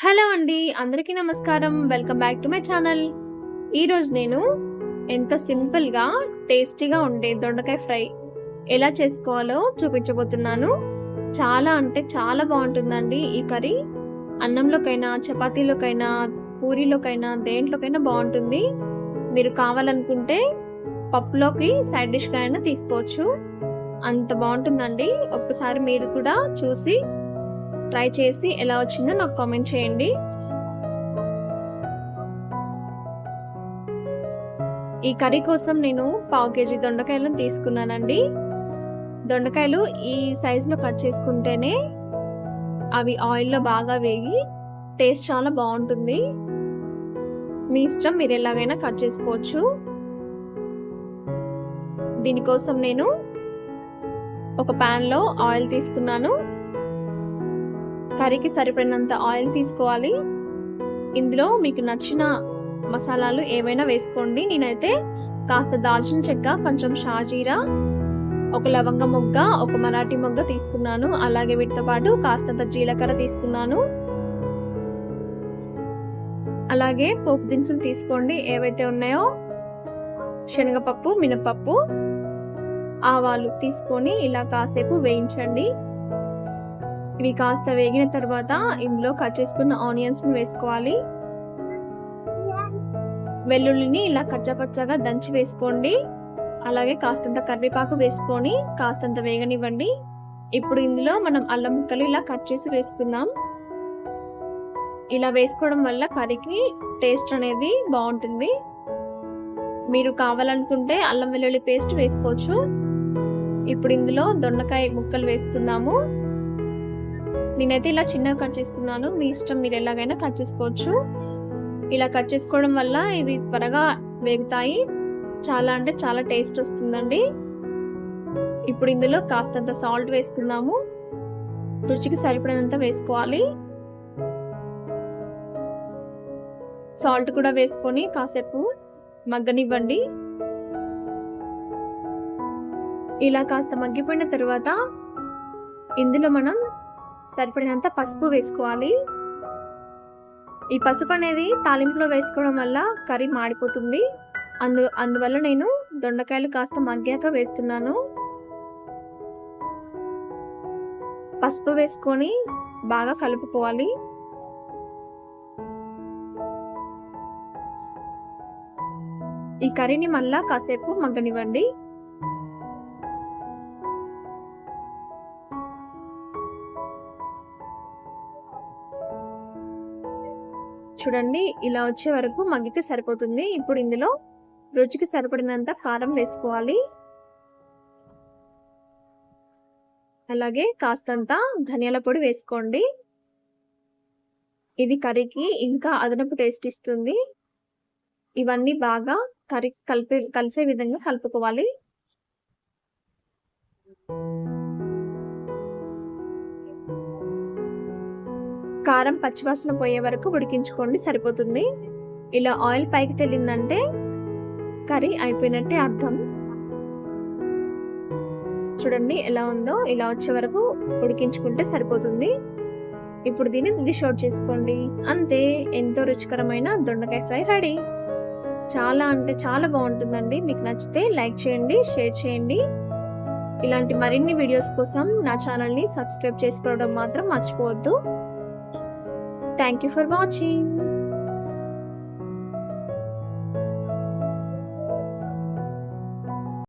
Hello అండి. అందరికీ నమస్కారం. Welcome back to my channel. ఈరోజు నేను ఎంతో సింపుల్‌గా, టేస్టీగా ఉండే దొండకాయ ఫ్రై ఎలా చేసుకోవాలో చూపించబోతున్నాను. చాలా అంటే చాలా బావుంటుందండి ఈ కర్రీ. అన్నంలోకైనా, చపాతీలోకైనా, పూరీలోకైనా, దేంట్లోకైనా బావుంటుంది. మీరు కావాలనుకుంటే పప్పులోకి సైడ్ డిష్‌గా అయినా తీసుకోవచ్చు. అంత బావుంటుందండి. ఒక్కసారి మీరు కూడా చూసి ట్రై చేసి ఎలా వచ్చిందో నాకు కామెంట్ చేయండి. ఈ కర్రీ కోసం నేను పావు కేజీ దొండకాయలను తీసుకున్నానండి. దొండకాయలు ఈ సైజులో కట్ చేసుకుంటేనే అవి ఆయిల్‌లో బాగా వేగి టేస్ట్ చాలా బావుంటుంది. మీ ఇష్టం, మీరు ఎలాగైనా కట్ చేసుకోవచ్చు. దీనికోసం నేను ఒక ప్యాన్‌లో ఆయిల్ తీసుకున్నాను. కర్రీకి సరిపడినంత ఆయిల్ తీసుకోవాలి. ఇందులో మీకు నచ్చిన మసాలాలు ఏవైనా వేసుకోండి. నేనైతే కాస్త దాల్చిన చెక్క, కొంచెం షాజీరా, ఒక లవంగ మొగ్గ, ఒక మరాఠీ మొగ్గ తీసుకున్నాను. అలాగే వీటితో పాటు కాస్తంత జీలకర్ర తీసుకున్నాను. అలాగే పోపు దినుసులు తీసుకోండి. ఏవైతే ఉన్నాయో శనగపప్పు, మినపప్పు, ఆవాలు తీసుకొని ఇలా కాసేపు వేయించండి. ఇవి కాస్త వేగిన తర్వాత ఇందులో కట్ చేసుకున్న ఆనియన్స్‌ని వేసుకోవాలి. వెల్లుల్లిని ఇలా కచ్చాపచ్చాగా దంచి వేసుకోండి. అలాగే కాస్తంత కరివేపాకు వేసుకొని కాస్తంత వేగనివ్వండి. ఇప్పుడు ఇందులో మనం అల్లం ముక్కలు ఇలా కట్ చేసి వేసుకుందాం. ఇలా వేసుకోవడం వల్ల కర్రీకి టేస్ట్ అనేది బాగుంటుంది. మీరు కావాలనుకుంటే అల్లం వెల్లుల్లి పేస్ట్ వేసుకోవచ్చు. ఇప్పుడు ఇందులో దొండకాయ ముక్కలు వేసుకుందాము. నేనైతే ఇలా చిన్నగా కట్ చేసుకున్నాను. మీ ఇష్టం, మీరు ఎలాగైనా కట్ చేసుకోవచ్చు. ఇలా కట్ చేసుకోవడం వల్ల ఇవి త్వరగా వేగుతాయి. చాలా అంటే చాలా టేస్ట్ వస్తుందండి. ఇప్పుడు ఇందులో కాస్తంత సాల్ట్ వేసుకుందాము. రుచికి సరిపడినంత వేసుకోవాలి. సాల్ట్ కూడా వేసుకొని కాసేపు మగ్గనివ్వండి. ఇలా కాస్త మగ్గిపోయిన తర్వాత ఇందులో మనం సరిపడినంత పసుపు వేసుకోవాలి. ఈ పసుపు అనేది తాలింపులో వేసుకోవడం వల్ల కర్రీ మాడిపోతుంది. అందువల్ల నేను దొండకాయలు కాస్త మగ్గాక వేస్తున్నాను. పసుపు వేసుకొని బాగా కలుపుకోవాలి. ఈ కర్రీని మళ్ళా కాసేపు మగ్గనివ్వండి. చూడండి, ఇలా వచ్చే వరకు మగ్గితే సరిపోతుంది. ఇప్పుడు ఇందులో రుచికి సరిపడినంత కారం వేసుకోవాలి. అలాగే కాస్తంత ధనియాల పొడి వేసుకోండి. ఇది కర్రీకి ఇంకా అదనపు టేస్ట్ ఇస్తుంది. ఇవన్నీ బాగా కర్రీకి కలిసే విధంగా కలుపుకోవాలి. కారం పచ్చివాసన పోయే వరకు ఉడికించుకోండి, సరిపోతుంది. ఇలా ఆయిల్ పైకి తేలిందంటే కర్రీ అయిపోయినట్టే అర్థం. చూడండి ఎలా ఉందో. ఇలా వచ్చే వరకు ఉడికించుకుంటే సరిపోతుంది. ఇప్పుడు దీన్ని డిష్ అవుట్ చేసుకోండి. అంతే, ఎంతో రుచికరమైన దొండకాయ ఫ్రై రెడీ. చాలా అంటే చాలా బాగుంటుందండి. మీకు నచ్చితే లైక్ చేయండి, షేర్ చేయండి. ఇలాంటి మరిన్ని వీడియోస్ కోసం నా ఛానల్ని సబ్స్క్రైబ్ చేసుకోవడం మాత్రం మర్చిపోవద్దు. Thank you for watching.